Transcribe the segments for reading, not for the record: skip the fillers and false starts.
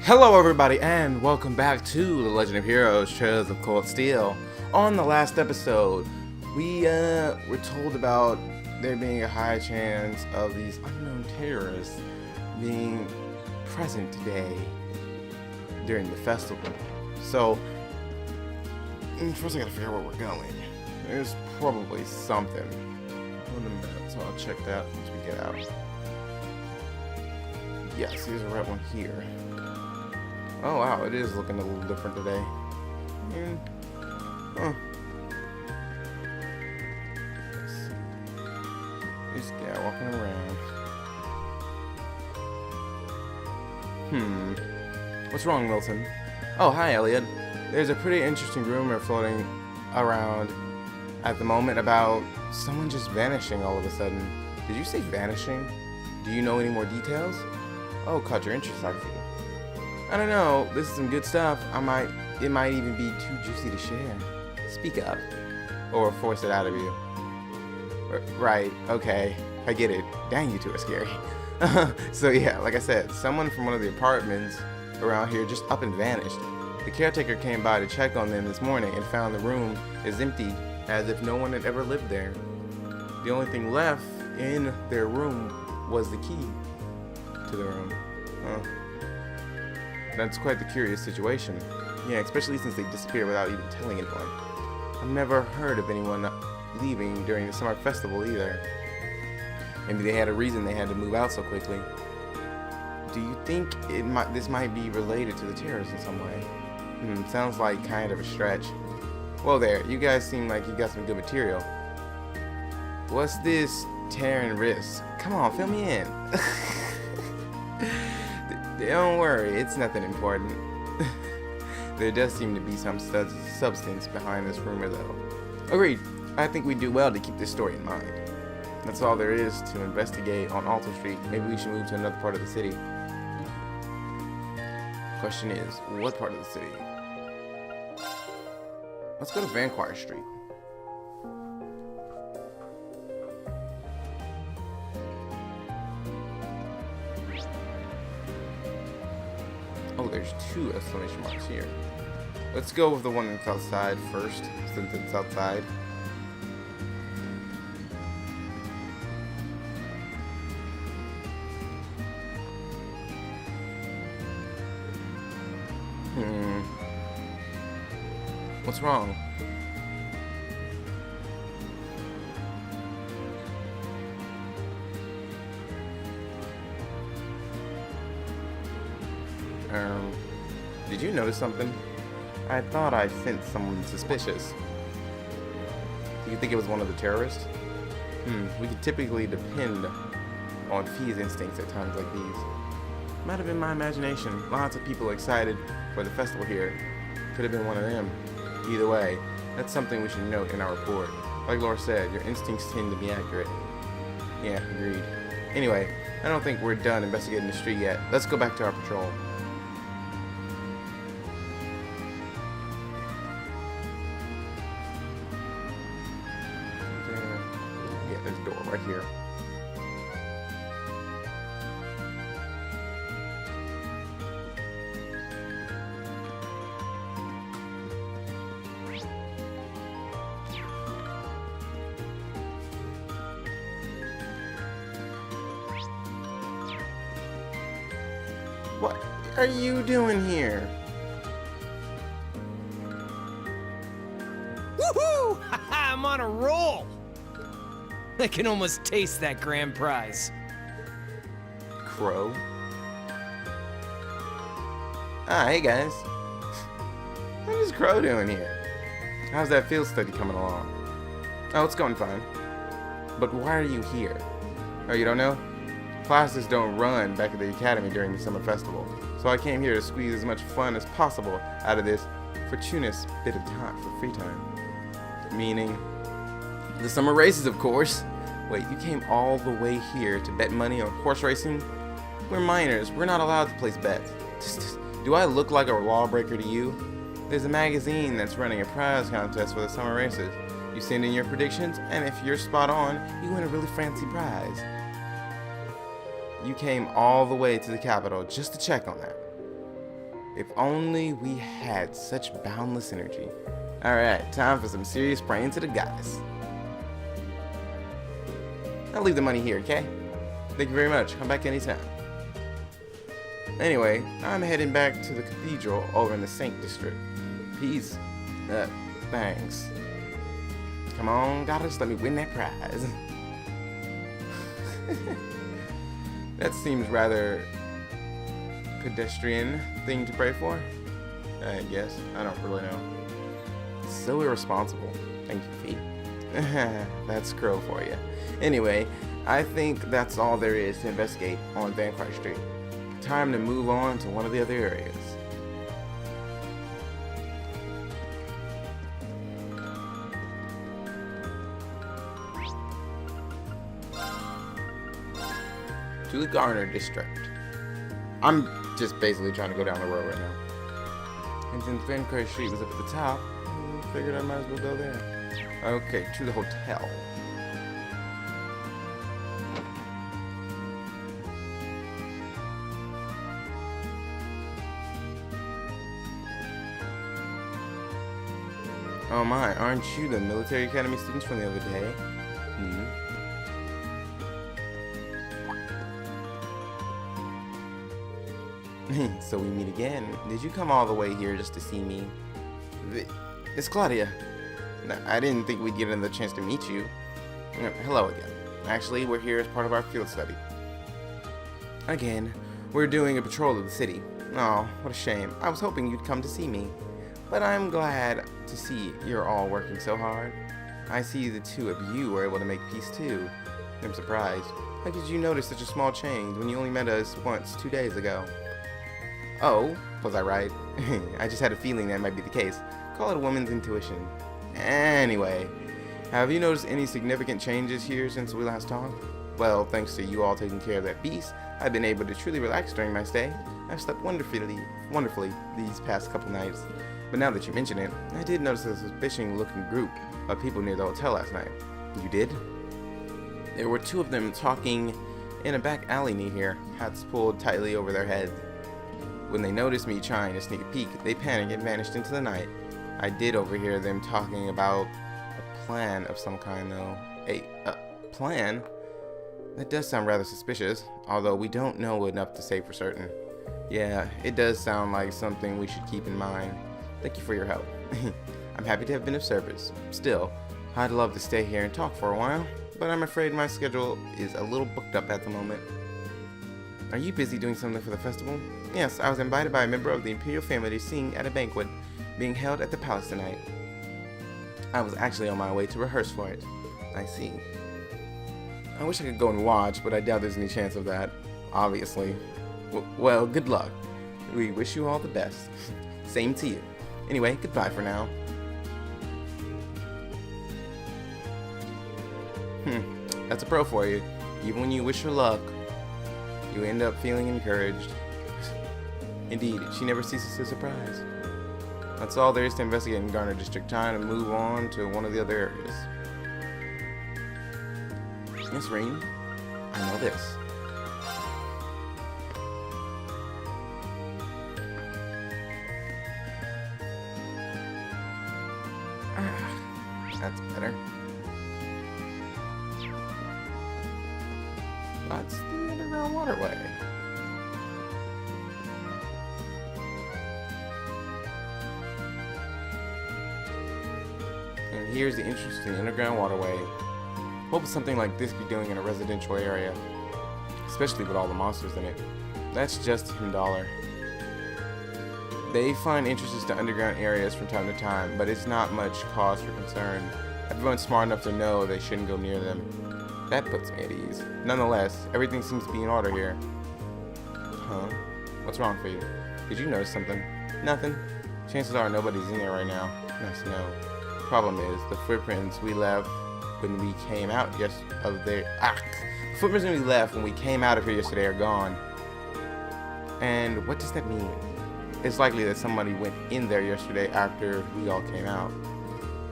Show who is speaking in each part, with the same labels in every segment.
Speaker 1: Hello everybody and welcome back to The Legend of Heroes, Trails of Cold Steel. On the last episode, we were told about there being a high chance of these unknown terrorists being present today during the festival. So, first I gotta figure out where we're going. There's probably something on the map, so I'll check that once we get out. Yes, there's a red one here. Oh wow, it is looking a little different today. Let's see. This guy walking around. What's wrong, Milton? Oh, hi, Elliot. There's a pretty interesting rumor floating around at the moment about someone just vanishing all of a sudden. Did you say vanishing? Do you know any more details? Oh, caught your interest, I see. I don't know, this is some good stuff. It might even be too juicy to share. Speak up. Or force it out of you. Right, okay, I get it. Dang, you two are scary. So yeah, like I said, someone from one of the apartments around here just up and vanished. The caretaker came by to check on them this morning and found the room is empty, as if no one had ever lived there. The only thing left in their room was the key to the room. That's quite the curious situation. Yeah, especially since they disappeared without even telling anyone. I've never heard of anyone leaving during the summer festival either. Maybe they had a reason they had to move out so quickly. Do you think this might be related to the terrorists in some way? Sounds like kind of a stretch. Well there, you guys seem like you got some good material. What's this tearing wrist? Come on, fill me in. Don't worry, it's nothing important. There does seem to be some substance behind this rumor, though. Agreed. I think we do well to keep this story in mind. That's all there is to investigate on Alta Street. Maybe we should move to another part of the city. Question is, what part of the city? Let's go to Vanquire Street. Oh, there's two exclamation marks here. Let's go with the one that's outside first, since it's outside. What's wrong? Did you notice something? I thought I sensed someone suspicious. Do you think it was one of the terrorists? We could typically depend on Fee's instincts at times like these. Might have been my imagination. Lots of people excited for the festival here. Could have been one of them. Either way, that's something we should note in our report. Like Laura said, your instincts tend to be accurate. Yeah, agreed. Anyway, I don't think we're done investigating the street yet. Let's go back to our patrol. There's a door right here. What are you doing here?
Speaker 2: Woohoo! I'm on a roll! I can almost taste that grand prize.
Speaker 1: Crow? Ah, hey guys. What is Crow doing here? How's that field study coming along? Oh, it's going fine. But why are you here? Oh, you don't know? Classes don't run back at the academy during the summer festival, so I came here to squeeze as much fun as possible out of this fortuitous bit of time for free time. Meaning the summer races, of course. Wait, you came all the way here to bet money on horse racing? We're minors. We're not allowed to place bets. Do I look like a lawbreaker to you? There's a magazine that's running a prize contest for the summer races. You send in your predictions, and if you're spot on, you win a really fancy prize. You came all the way to the capital just to check on that. If only we had such boundless energy. Alright, time for some serious praying to the goddess. I'll leave the money here, okay? Thank you very much. Come back anytime. Anyway, I'm heading back to the cathedral over in the Saint District. Peace. Thanks. Come on, goddess, let me win that prize. That seems rather pedestrian thing to pray for. I guess. I don't really know. So irresponsible. Thank you, Feet. That's Crow for you. Anyway, I think that's all there is to investigate on Vampire Street. Time to move on to one of the other areas. To the Garner District. I'm just basically trying to go down the road right now. And since Vampire Street was up at the top, I figured I might as well go there. Okay, to the hotel. Oh my, aren't you the military academy students from the other day? So we meet again. Did you come all the way here just to see me? It's Claudia. No, I didn't think we'd get another chance to meet you. Hello again. Actually, we're here as part of our field study. Again, we're doing a patrol of the city. Oh, what a shame. I was hoping you'd come to see me. But I'm glad to see you're all working so hard. I see the two of you were able to make peace too. I'm surprised. How could you notice such a small change when you only met us once 2 days ago? Oh, was I right? I just had a feeling that might be the case. Call it a woman's intuition. Anyway, have you noticed any significant changes here since we last talked? Well, thanks to you all taking care of that beast, I've been able to truly relax during my stay. I've slept wonderfully these past couple nights. But now that you mention it, I did notice a suspicious-looking group of people near the hotel last night. You did? There were 2 of them talking in a back alley near here, hats pulled tightly over their heads. When they noticed me trying to sneak a peek, they panicked and vanished into the night. I did overhear them talking about a plan of some kind, though. A plan? That does sound rather suspicious, although we don't know enough to say for certain. Yeah, it does sound like something we should keep in mind. Thank you for your help. I'm happy to have been of service. Still, I'd love to stay here and talk for a while, but I'm afraid my schedule is a little booked up at the moment. Are you busy doing something for the festival? Yes, I was invited by a member of the Imperial family to sing at a banquet being held at the palace tonight. I was actually on my way to rehearse for it. I see. I wish I could go and watch, but I doubt there's any chance of that, obviously. Well, good luck. We wish you all the best. Same to you. Anyway, goodbye for now. That's a pro for you. Even when you wish her luck, you end up feeling encouraged. Indeed, she never ceases to surprise. That's all there is to investigate in Garner District. Time to move on to one of the other areas. Miss Rain, I know this. That's better. That's the underground waterway. And here's the interesting underground waterway. What would something like this be doing in a residential area? Especially with all the monsters in it. That's just $10. They find entrances to underground areas from time to time, but it's not much cause for concern. Everyone's smart enough to know they shouldn't go near them. That puts me at ease. Nonetheless, everything seems to be in order here. Huh? What's wrong for you? Did you notice something? Nothing. Chances are nobody's in there right now. Nice to know. Problem is, the footprints we left when we came out The footprints when we left when we came out of here yesterday are gone. And what does that mean? It's likely that somebody went in there yesterday after we all came out.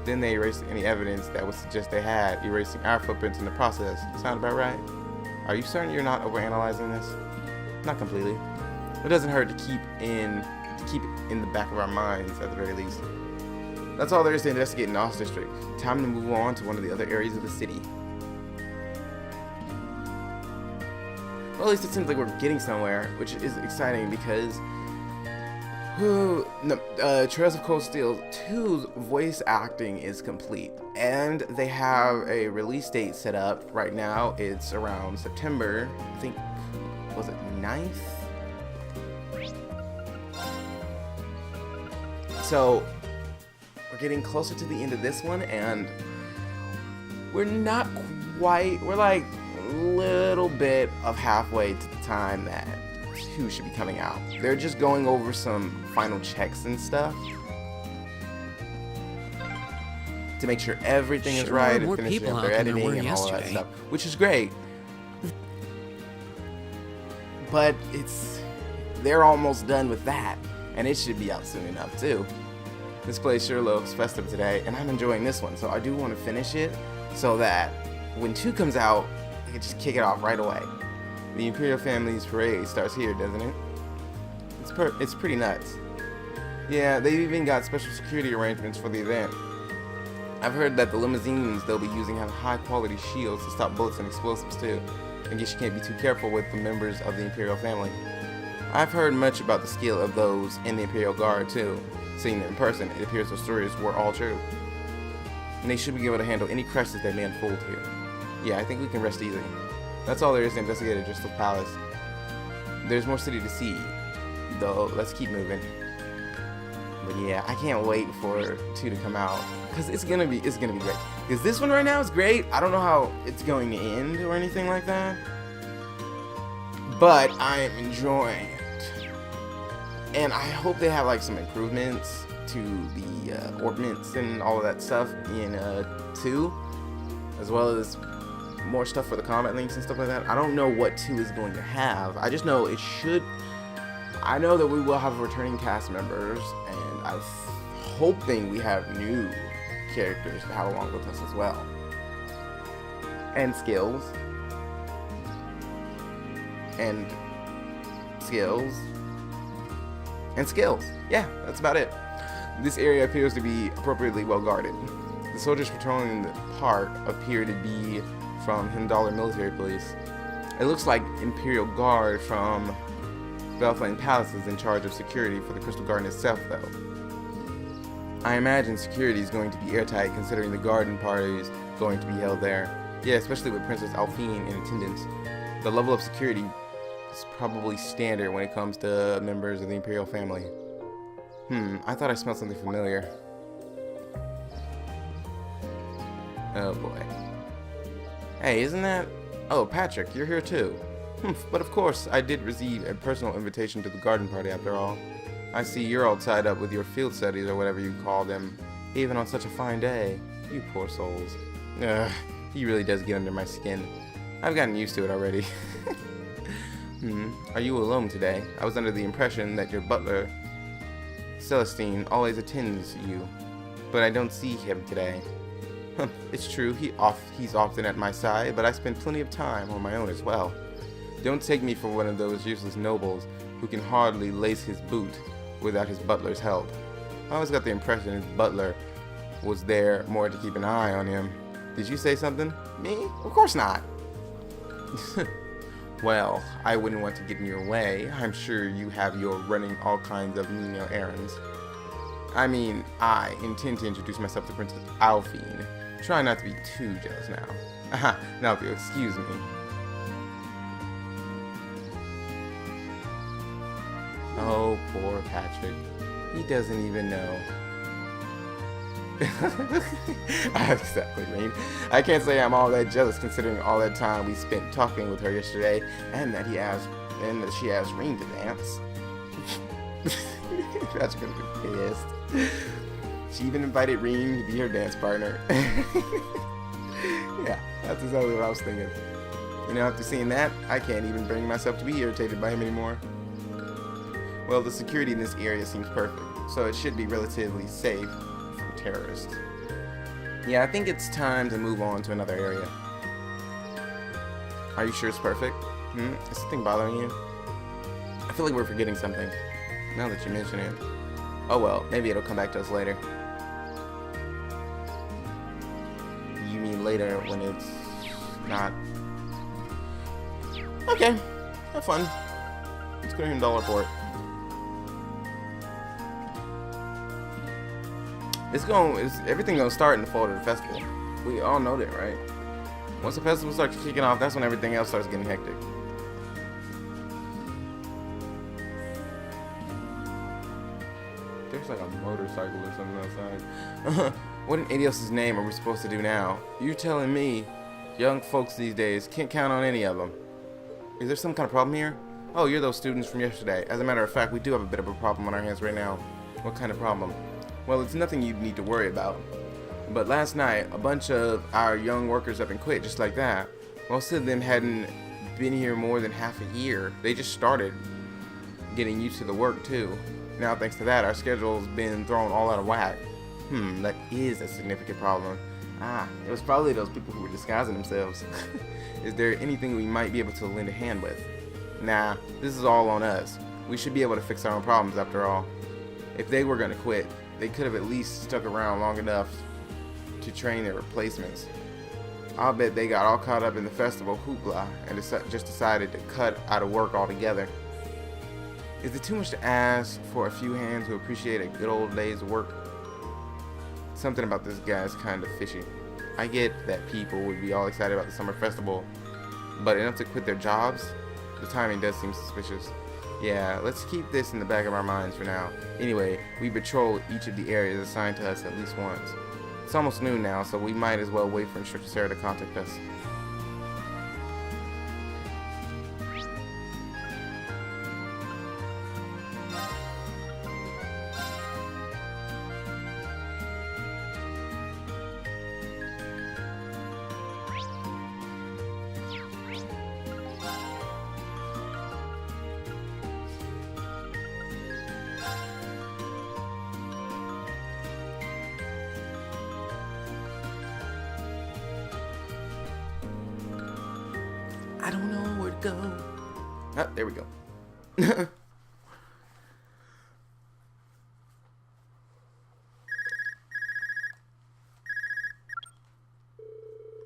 Speaker 1: Then they erased any evidence that would suggest they had, erasing our footprints in the process. Sound about right? Are you certain you're not overanalyzing this? Not completely. It doesn't hurt to keep in to keep it in the back of our minds at the very least. That's all there is to investigate in Nos District. Time to move on to one of the other areas of the city. Well, at least it seems like we're getting somewhere, which is exciting because Trails of Cold Steel 2's voice acting is complete, and they have a release date set up right now. It's around September, I think, was it 9th? So we're getting closer to the end of this one, and we're not quite, we're like a little bit of halfway to the time that 2 should be coming out. They're just going over some final checks and stuff to make sure everything is right and finishing up their editing and all that stuff, which is great. But they're almost done with that, and it should be out soon enough too. This place sure looks festive today, and I'm enjoying this one, so I do want to finish it so that when 2 comes out, I can just kick it off right away. The Imperial family's parade starts here, doesn't it? It's pretty nuts. Yeah, they've even got special security arrangements for the event. I've heard that the limousines they'll be using have high-quality shields to stop bullets and explosives too. I guess you can't be too careful with the members of the Imperial family. I've heard much about the skill of those in the Imperial Guard too. Seeing them in person, it appears those stories were all true. And they should be able to handle any crisis that may unfold here. Yeah, I think we can rest easy. That's all there is to investigate at Crystal Palace. There's more city to see, though. Let's keep moving. But yeah, I can't wait for 2 to come out, because it's gonna be great. Because this one right now is great. I don't know how it's going to end or anything like that, but I am enjoying it, and I hope they have like some improvements to the ordnance and all of that stuff in 2, as well as more stuff for the combat links and stuff like that. I don't know what 2 is going to have. I just know it should. I know that we will have returning cast members, and I'm hoping we have new characters to have along with us as well. And skills. And skills. And skills. Yeah, that's about it. This area appears to be appropriately well guarded. The soldiers patrolling the park appear to be from Hindalr Military Police. It looks like Imperial Guard from Belflame Palace is in charge of security for the Crystal Garden itself, though. I imagine security is going to be airtight, considering the garden parties going to be held there. Yeah, especially with Princess Alphine in attendance. The level of security is probably standard when it comes to members of the Imperial family. I thought I smelled something familiar. Oh boy. Hey, isn't that... Oh, Patrick, you're here too. But of course, I did receive a personal invitation to the garden party after all. I see you're all tied up with your field studies or whatever you call them, even on such a fine day. You poor souls. Ugh, he really does get under my skin. I've gotten used to it already. Are you alone today? I was under the impression that your butler, Celestine, always attends you, but I don't see him today. It's true, he's often at my side, but I spend plenty of time on my own as well. Don't take me for one of those useless nobles who can hardly lace his boot without his butler's help. I always got the impression his butler was there more to keep an eye on him. Did you say something? Me? Of course not. Well, I wouldn't want to get in your way. I'm sure you have your running all kinds of menial errands. I mean, I intend to introduce myself to Princess Alphine. Try not to be too jealous now. Aha, now if you'll excuse me. Oh, poor Patrick. He doesn't even know. Exactly, Reem. I can't say I'm all that jealous considering all that time we spent talking with her yesterday, and that she asked Reem to dance. That's gonna be pissed. She even invited Reem to be her dance partner. Yeah, that's exactly what I was thinking. You know, after seeing that, I can't even bring myself to be irritated by him anymore. Well, the security in this area seems perfect, so it should be relatively safe from terrorists. Yeah, I think it's time to move on to another area. Are you sure it's perfect? Is something bothering you? I feel like we're forgetting something. Now that you mention it. Oh well, maybe it'll come back to us later. You mean later when it's not... Okay, have fun. Let's go to Dollar Port. Everything gonna start in the fall of the festival. We all know that, right? Once the festival starts kicking off, that's when everything else starts getting hectic. There's like a motorcycle or something outside. What in Adios' name are we supposed to do now? You're telling me young folks these days can't count on any of them. Is there some kind of problem here? Oh, you're those students from yesterday. As a matter of fact, we do have a bit of a problem on our hands right now. What kind of problem? Well, it's nothing you need to worry about. But last night, a bunch of our young workers up and quit just like that. Most of them hadn't been here more than half a year. They just started getting used to the work too. Now, thanks to that, our schedule's been thrown all out of whack. That is a significant problem. It was probably those people who were disguising themselves. Is there anything we might be able to lend a hand with? Nah, this is all on us. We should be able to fix our own problems after all. If they were gonna quit, they could have at least stuck around long enough to train their replacements. I'll bet they got all caught up in the festival hoopla and just decided to cut out of work altogether. Is it too much to ask for a few hands who appreciate a good old day's work? Something about this guy's kind of fishy. I get that people would be all excited about the summer festival, but enough to quit their jobs? The timing does seem suspicious. Yeah, let's keep this in the back of our minds for now. Anyway, we patrol each of the areas assigned to us at least once. It's almost noon now, so we might as well wait for Instructor Sarah to contact us. I don't know where to go. Ah, there we go.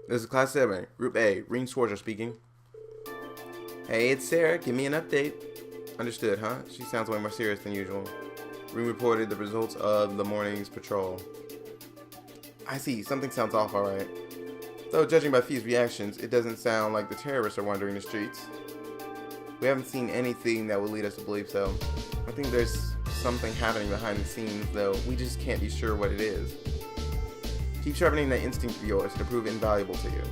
Speaker 1: This is Class 7, Group A, Ring Sworder speaking. Hey, it's Sarah. Give me an update. Understood, huh? She sounds way more serious than usual. Ring reported the results of the morning's patrol. I see. Something sounds off, alright. Though, judging by Fee's reactions, it doesn't sound like the terrorists are wandering the streets. We haven't seen anything that would lead us to believe so. I think there's something happening behind the scenes, though we just can't be sure what it is. Keep sharpening that instinct of yours to prove invaluable to you.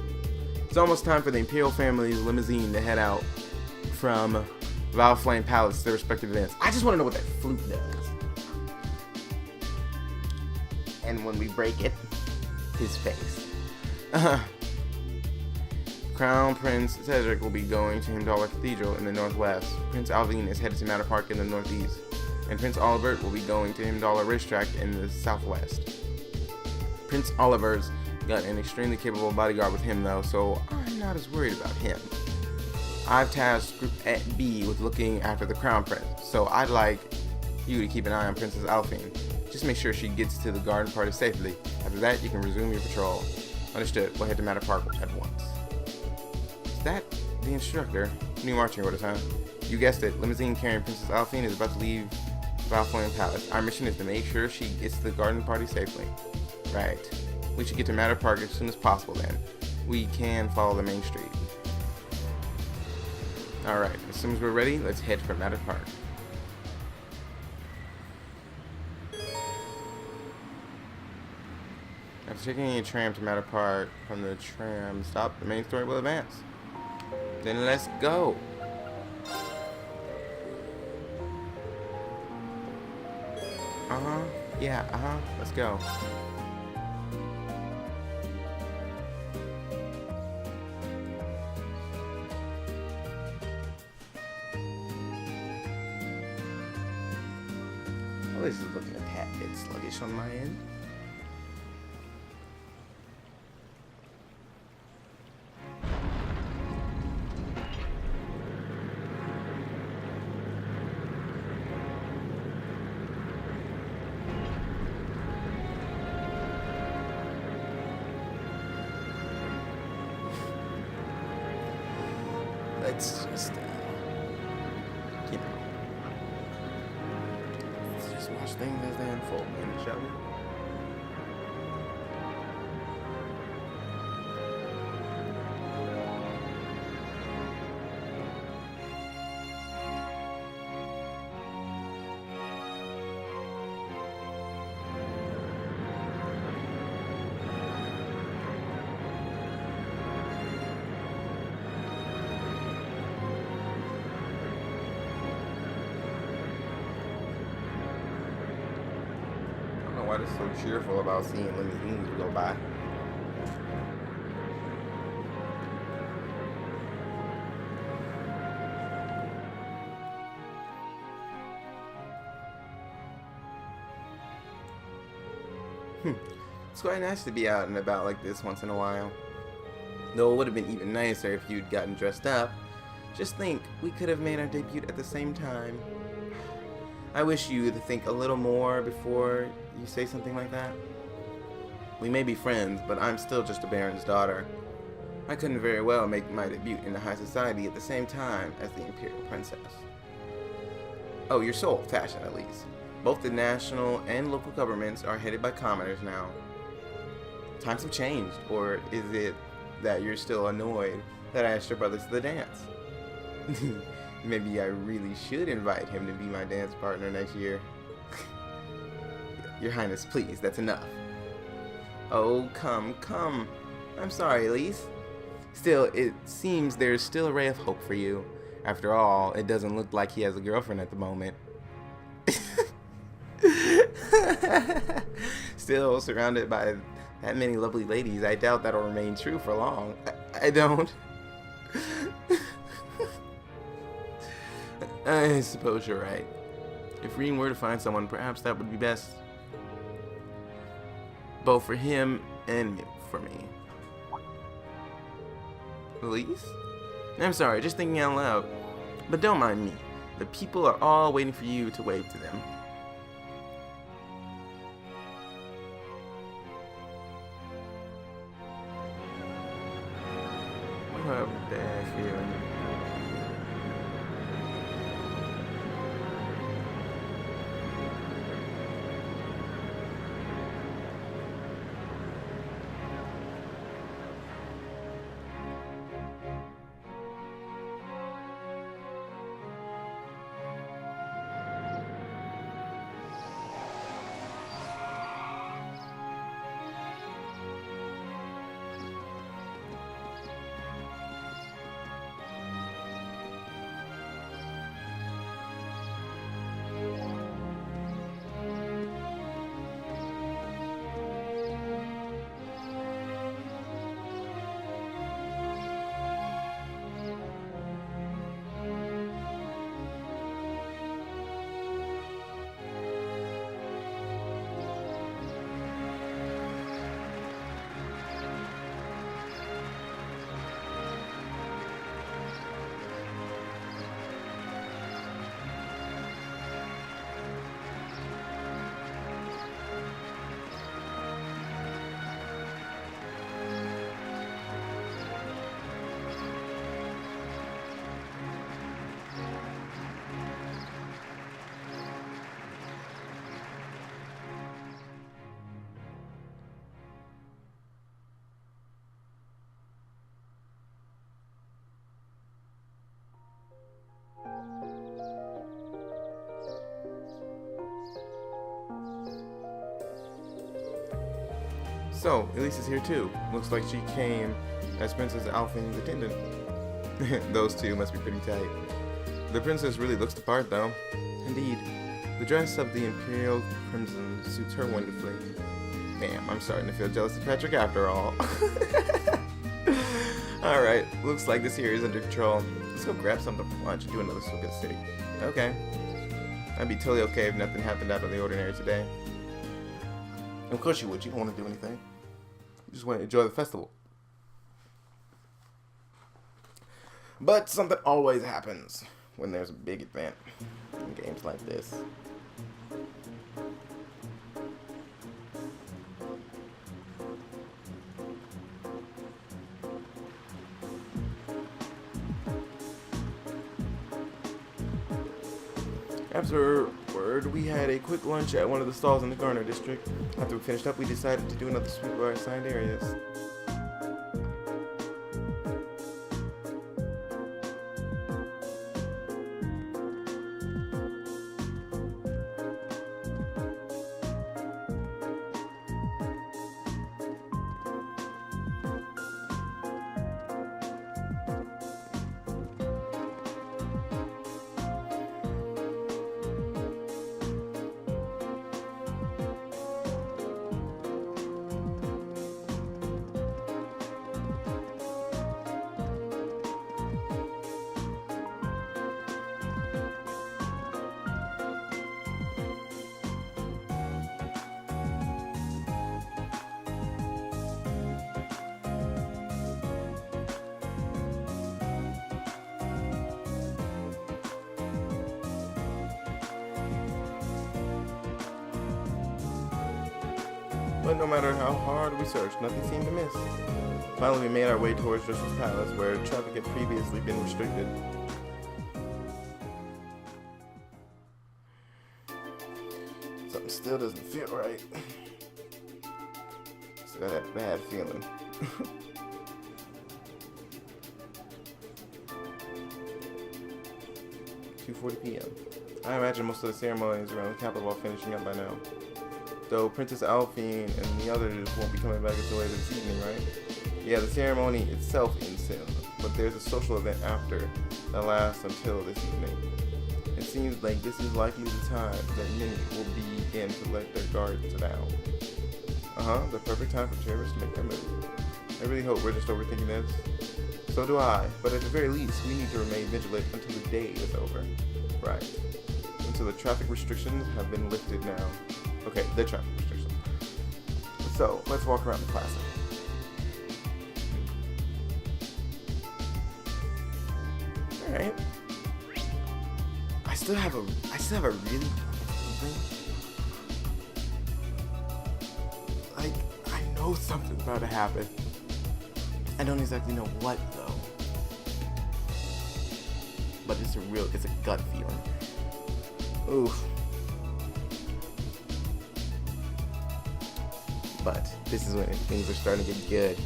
Speaker 1: It's almost time for the Imperial family's limousine to head out from Valflame Palace to their respective events. I just want to know what that flute does. And when we break it, his face. Crown Prince Cedric will be going to Himdallar Cathedral in the northwest. Prince Alvin is headed to Manor Park in the northeast. And Prince Olivert will be going to Himdallar Racetrack in the southwest. Prince Oliver's got an extremely capable bodyguard with him though, so I'm not as worried about him. I've tasked Group B with looking after the Crown Prince, so I'd like you to keep an eye on Princess Alphine. Just make sure she gets to the garden party safely. After that, you can resume your patrol. Understood. We'll head to Manor Park at once. Is that the instructor? New marching orders, huh? You guessed it. Limousine carrying Princess Alphine is about to leave Valflame Palace. Our mission is to make sure she gets to the garden party safely. Right. We should get to Manor Park as soon as possible then. We can follow the main street. Alright, as soon as we're ready, let's head for Manor Park. After taking a tram to Manor Park, from the tram stop, the main story will advance. Then let's go. Yeah, let's go. Oh, this is looking a tad bit sluggish on my end. still, you know, let's just watch things as they unfold, man, shall we? Why they're so cheerful about seeing limousines go by. It's quite nice to be out and about like this once in a while. Though it would have been even nicer if you'd gotten dressed up. Just think, we could have made our debut at the same time. I wish you to think a little more before you say something like that. We may be friends, but I'm still just a baron's daughter. I couldn't very well make my debut in the high society at the same time as the Imperial Princess. Oh, your sole fashion at least. Both the national and local governments are headed by commoners now. Times have changed, or is it that you're still annoyed that I asked your brothers to the dance? Maybe I really should invite him to be my dance partner next year. Your Highness, please, that's enough. Oh, come. I'm sorry, Elise. Still, it seems there's still a ray of hope for you. After all, it doesn't look like he has a girlfriend at the moment. Still, surrounded by that many lovely ladies, I doubt that'll remain true for long. I don't. I suppose you're right. If Reem were to find someone, perhaps that would be best. Both for him and for me. Elise? I'm sorry, just thinking out loud. But don't mind me. The people are all waiting for you to wave to them. What a bad feeling. So, Elise is here too. Looks like she came as Princess Alphine's attendant. Those two must be pretty tight. The princess really looks the part though. Indeed, the dress of the Imperial Crimson suits her wonderfully. Damn, I'm starting to feel jealous of Patrick after all. Alright, looks like this here is under control. Let's go grab something for lunch and do another look at the city. Okay. I'd be totally okay if nothing happened out of the ordinary today. Of course you would. You don't want to do anything. You just want to enjoy the festival. But something always happens when there's a big event in games like this. Afterward, we had a quick lunch at one of the stalls in the Garner district. After we finished up, we decided to do another sweep of our assigned areas. But no matter how hard we searched, nothing seemed to miss. Finally, we made our way towards Joseph's Palace, where traffic had previously been restricted. Something still doesn't feel right. Still got that bad feeling. 2:40 p.m. I imagine most of the ceremonies around the capital are finishing up by now. Though Princess Alphine and the others won't be coming back until later this evening, right? Yeah, the ceremony itself ends soon, but there's a social event after that lasts until this evening. It seems like this is likely the time that many will begin to let their guards down. The perfect time for terrorists to make their move. I really hope we're just overthinking this. So do I, but at the very least, we need to remain vigilant until the day is over. Right. Until the traffic restrictions have been lifted now. Okay, the traffic restrictions. So, let's walk around the plaza. Alright. I still have a really thing. Like, I know something's about to happen. I don't exactly know what though. But it's a gut feeling. Oof. But this is when things are starting to get good.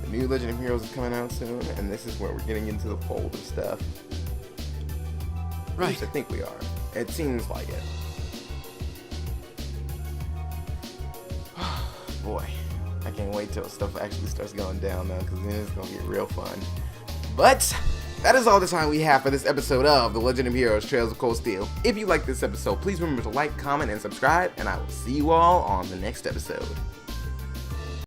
Speaker 1: The new Legend of Heroes is coming out soon, and this is where we're getting into the fold of stuff. Right. At least I think we are. It seems like it. Boy, I can't wait till stuff actually starts going down now, because then it's going to get real fun. But that is all the time we have for this episode of The Legend of Heroes Trails of Cold Steel. If you like this episode, please remember to like, comment, and subscribe, and I will see you all on the next episode.